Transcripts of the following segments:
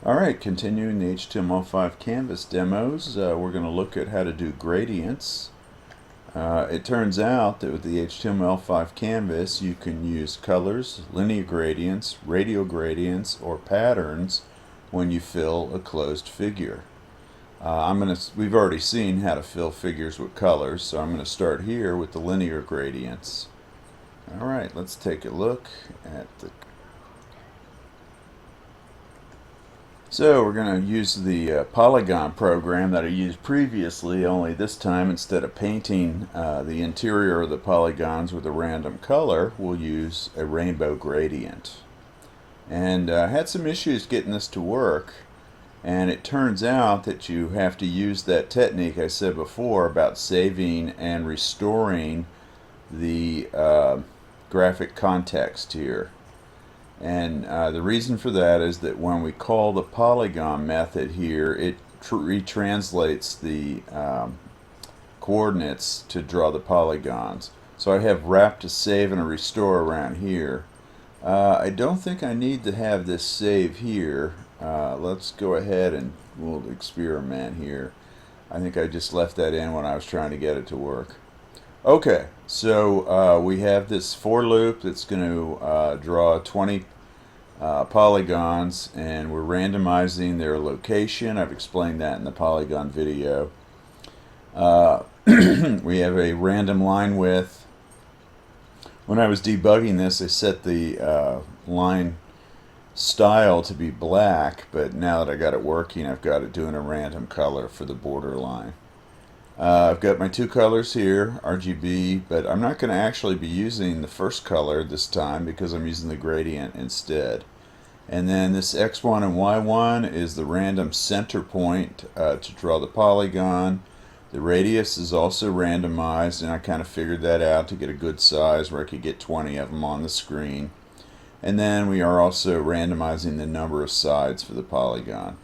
Alright, continuing the HTML5 canvas demos, we're going to look at how to do gradients. It turns out that with the HTML5 canvas you can use colors, linear gradients, radial gradients, or patterns when you fill a closed figure. We've already seen how to fill figures with colors, so I'm going to start here with the linear gradients. Alright, let's take a look at the So we're going to use the polygon program that I used previously, only this time instead of painting the interior of the polygons with a random color, we'll use a rainbow gradient. And I had some issues getting this to work, and it turns out that you have to use that technique I said before about saving and restoring the graphic context here. And the reason for that is that when we call the polygon method here, it retranslates the coordinates to draw the polygons. So I have wrap to save and a restore around here. I don't think I need to have this save here. Let's go ahead and we'll experiment here. I think I just left that in when I was trying to get it to work. Okay, so we have this for loop that's going to draw 20 polygons, and we're randomizing their location. I've explained that in the polygon video. We have a random line width. When I was debugging this, I set the line style to be black, but now that I got it working, I've got it doing a random color for the border line. I've got my two colors here, RGB, but I'm not going to actually be using the first color this time because I'm using the gradient instead. And then this X1 and Y1 is the random center point to draw the polygon. The radius is also randomized, and I kind of figured that out to get a good size where I could get 20 of them on the screen. And then we are also randomizing the number of sides for the polygon.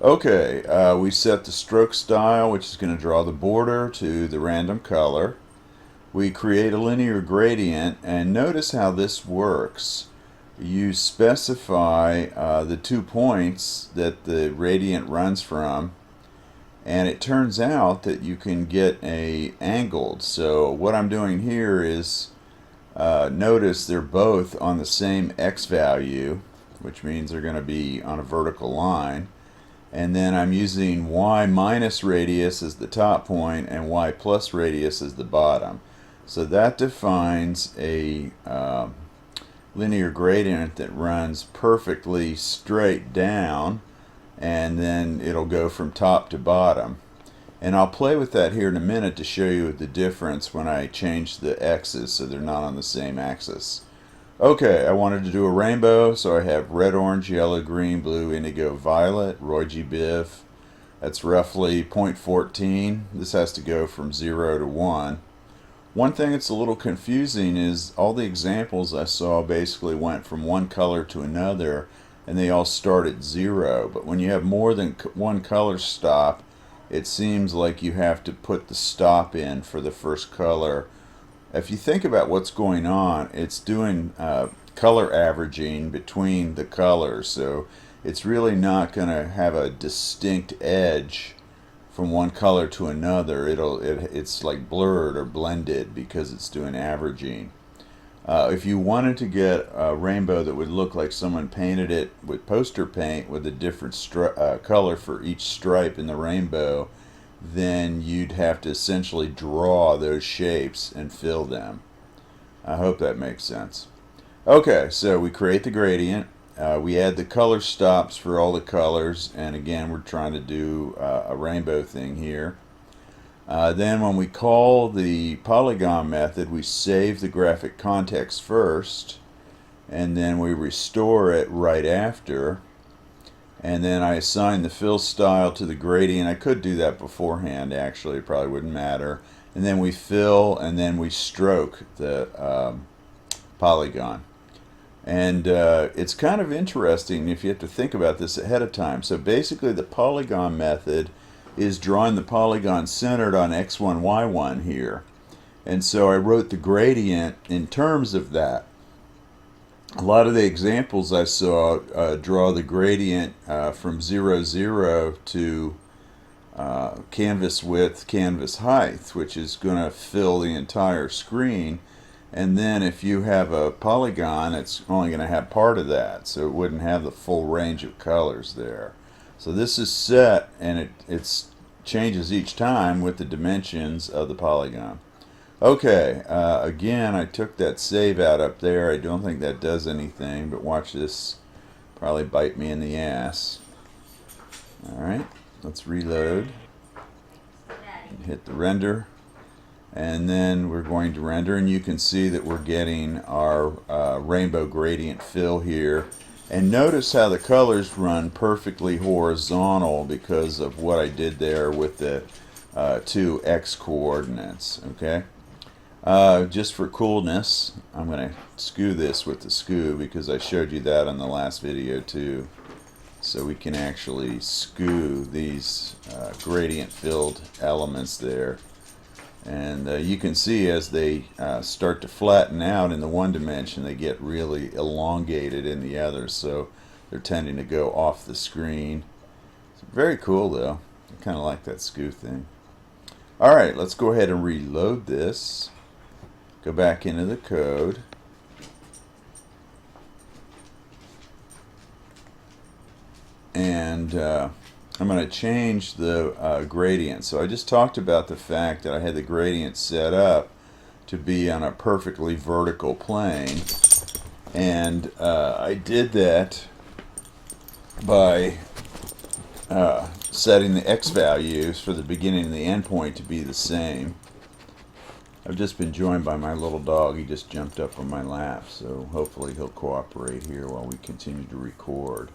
Okay, we set the stroke style, which is going to draw the border, to the random color. We create a linear gradient, and notice how this works. You specify the 2 points that the gradient runs from, and it turns out that you can get a angled. So what I'm doing here is notice they're both on the same x value, which means they're going to be on a vertical line. And then I'm using y minus radius as the top point and y plus radius as the bottom. So that defines a linear gradient that runs perfectly straight down, and then it'll go from top to bottom. And I'll play with that here in a minute to show you the difference when I change the x's so they're not on the same axis. Okay, I wanted to do a rainbow, so I have red, orange, yellow, green, blue, indigo, violet, Roy G. Biv. That's roughly 0.14. This has to go from 0 to 1. One thing that's a little confusing is all the examples I saw basically went from one color to another, and they all start at 0. But when you have more than one color stop, it seems like you have to put the stop in for the first color. If you think about what's going on, it's doing color averaging between the colors, so it's really not going to have a distinct edge from one color to another. It's like blurred or blended because it's doing averaging. If you wanted to get a rainbow that would look like someone painted it with poster paint with a different color for each stripe in the rainbow, then you'd have to essentially draw those shapes and fill them. I hope that makes sense. Okay, so we create the gradient. We add the color stops for all the colors, and again we're trying to do a rainbow thing here. Then when we call the polygon method, we save the graphic context first, and then we restore it right after. And then I assign the fill style to the gradient. I could do that beforehand, actually. It probably wouldn't matter. And then we fill, and then we stroke the polygon. And it's kind of interesting if you have to think about this ahead of time. So basically the polygon method is drawing the polygon centered on x1, y1 here. And so I wrote the gradient in terms of that. a lot of the examples I saw draw the gradient from 0, 0 to canvas width, canvas height, which is going to fill the entire screen. And then if you have a polygon, it's only going to have part of that, so it wouldn't have the full range of colors there. So this is set, and it changes each time with the dimensions of the polygon. Okay, again, I took that save out up there. I don't think that does anything, but watch this probably bite me in the ass. Alright, let's reload. Hit the render. And then we're going to render, and you can see that we're getting our rainbow gradient fill here. And notice how the colors run perfectly horizontal because of what I did there with the 2 x coordinates. Okay. Just for coolness, I'm going to skew this with the skew because I showed you that on the last video too. So we can actually skew these gradient filled elements there. And you can see as they start to flatten out in the one dimension, they get really elongated in the other, so they're tending to go off the screen. It's very cool though. I kind of like that skew thing. Alright, let's go ahead and reload this. Go back into the code. And I'm going to change the gradient. So I just talked about the fact that I had the gradient set up to be on a perfectly vertical plane. And I did that by setting the x values for the beginning and the end point to be the same. I've just been joined by my little dog. He just jumped up on my lap, so hopefully he'll cooperate here while we continue to record.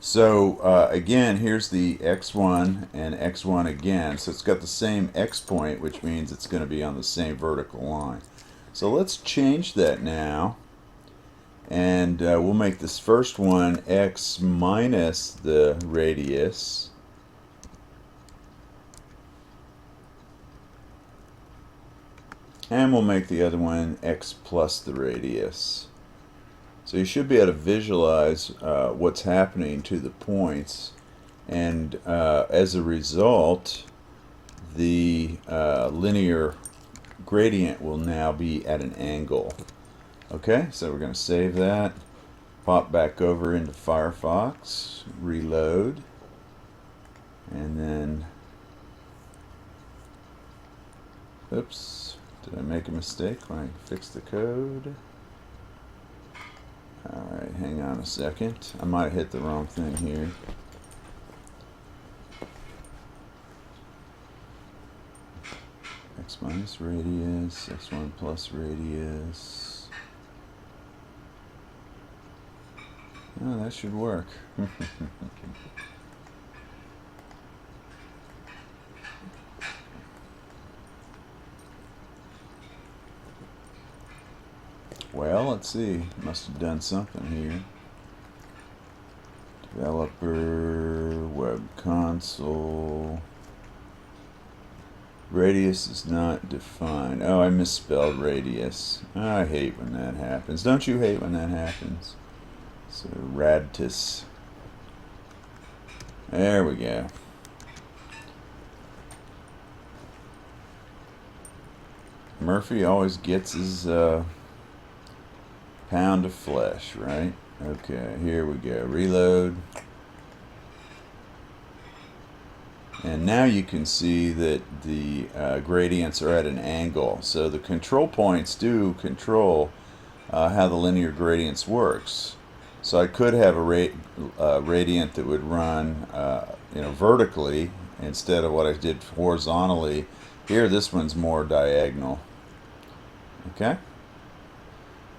So again, here's the x1 and x1 again. So it's got the same x point, which means it's going to be on the same vertical line. So let's change that now. And we'll make this first one x minus the radius. And we'll make the other one x plus the radius. So you should be able to visualize what's happening to the points, and as a result, the linear gradient will now be at an angle. Okay, so we're going to save that, pop back over into Firefox, reload, and then, oops, did I make a mistake when I fixed the code? Alright, hang on a second. I might have hit the wrong thing here. X minus radius, x1 plus radius. Oh, that should work. Well, let's see. Must have done something here. Developer, web console. Radius is not defined. Oh, I misspelled radius. I hate when that happens. Don't you hate when that happens? So, radtus. There we go. Murphy always gets his pound of flesh, right? Okay, here we go. Reload. And now you can see that the gradients are at an angle. So the control points do control how the linear gradients works. So I could have a gradient that would run vertically instead of what I did horizontally. Here, this one's more diagonal. Okay?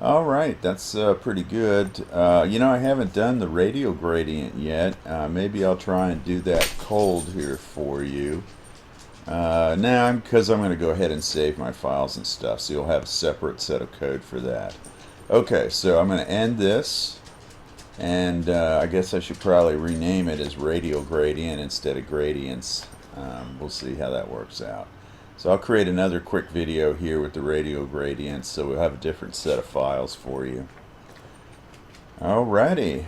Alright, that's pretty good. I haven't done the radial gradient yet. Maybe I'll try and do that cold here for you. Now, because I'm going to go ahead and save my files and stuff, so you'll have a separate set of code for that. Okay, so I'm going to end this, and I guess I should probably rename it as radial gradient instead of gradients. We'll see how that works out. So I'll create another quick video here with the radial gradients, so we'll have a different set of files for you. Alrighty.